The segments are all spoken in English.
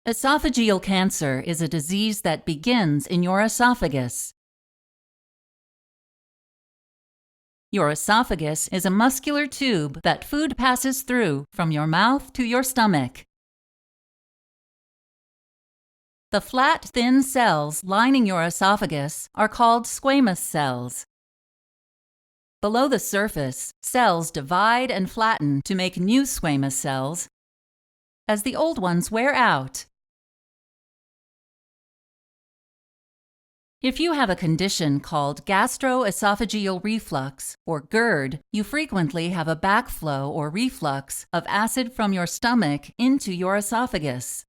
Esophageal cancer is a disease that begins in your esophagus. Your esophagus is a muscular tube that food passes through from your mouth to your stomach. The flat, thin cells lining your esophagus are called squamous cells. Below the surface, cells divide and flatten to make new squamous cells as the old ones wear out. If you have a condition called gastroesophageal reflux, or GERD, you frequently have a backflow or reflux of acid from your stomach into your esophagus.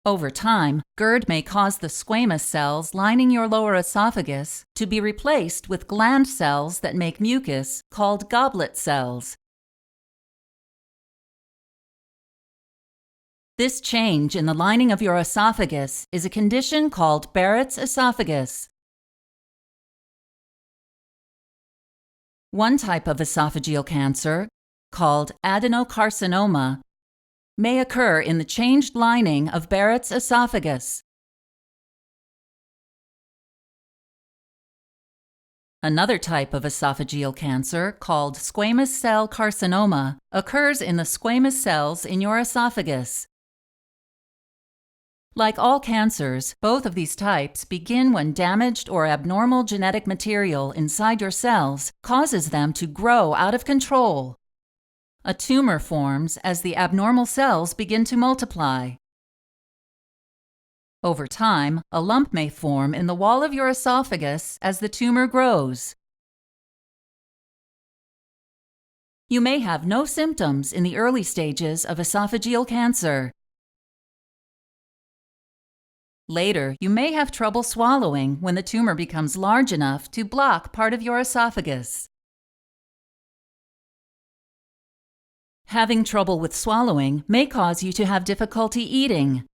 Over time, GERD may cause the squamous cells lining your lower esophagus to be replaced with gland cells that make mucus called goblet cells. This change in the lining of your esophagus is a condition called Barrett's esophagus. One type of esophageal cancer, called adenocarcinoma, may occur in the changed lining of Barrett's esophagus. Another type of esophageal cancer, called squamous cell carcinoma, occurs in the squamous cells in your esophagus. Like all cancers, both of these types begin when damaged or abnormal genetic material inside your cells causes them to grow out of control. A tumor forms as the abnormal cells begin to multiply. Over time, a lump may form in the wall of your esophagus as the tumor grows. You may have no symptoms in the early stages of esophageal cancer. Later, you may have trouble swallowing when the tumor becomes large enough to block part of your esophagus. Having trouble with swallowing may cause you to have difficulty eating.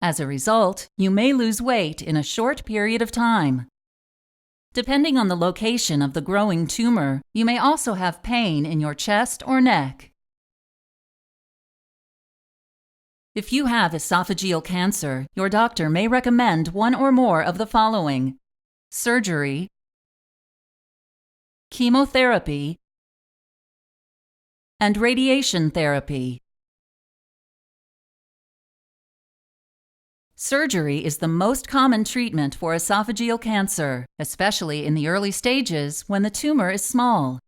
As a result, you may lose weight in a short period of time. Depending on the location of the growing tumor, you may also have pain in your chest or neck. If you have esophageal cancer, your doctor may recommend one or more of the following: surgery, chemotherapy, and radiation therapy. Surgery is the most common treatment for esophageal cancer, especially in the early stages when the tumor is small.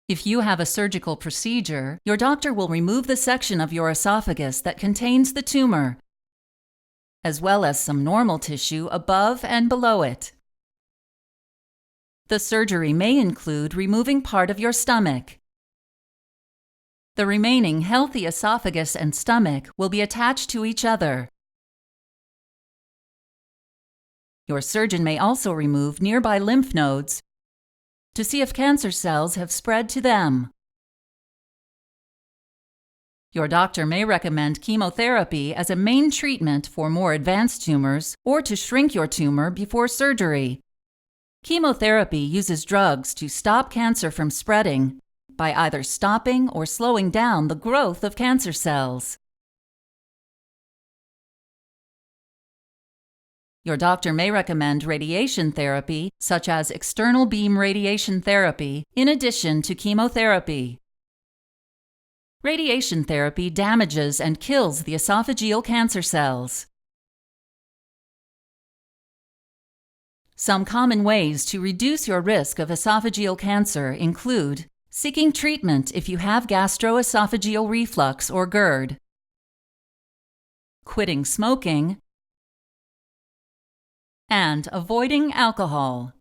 If you have a surgical procedure, your doctor will remove the section of your esophagus that contains the tumor, as well as some normal tissue above and below it. The surgery may include removing part of your stomach. The remaining healthy esophagus and stomach will be attached to each other. Your surgeon may also remove nearby lymph nodes to see if cancer cells have spread to them. Your doctor may recommend chemotherapy as a main treatment for more advanced tumors or to shrink your tumor before surgery. Chemotherapy uses drugs to stop cancer from spreading by either stopping or slowing down the growth of cancer cells. Your doctor may recommend radiation therapy, such as external beam radiation therapy, in addition to chemotherapy. Radiation therapy damages and kills the esophageal cancer cells. Some common ways to reduce your risk of esophageal cancer include seeking treatment if you have gastroesophageal reflux or GERD, quitting smoking, and avoiding alcohol.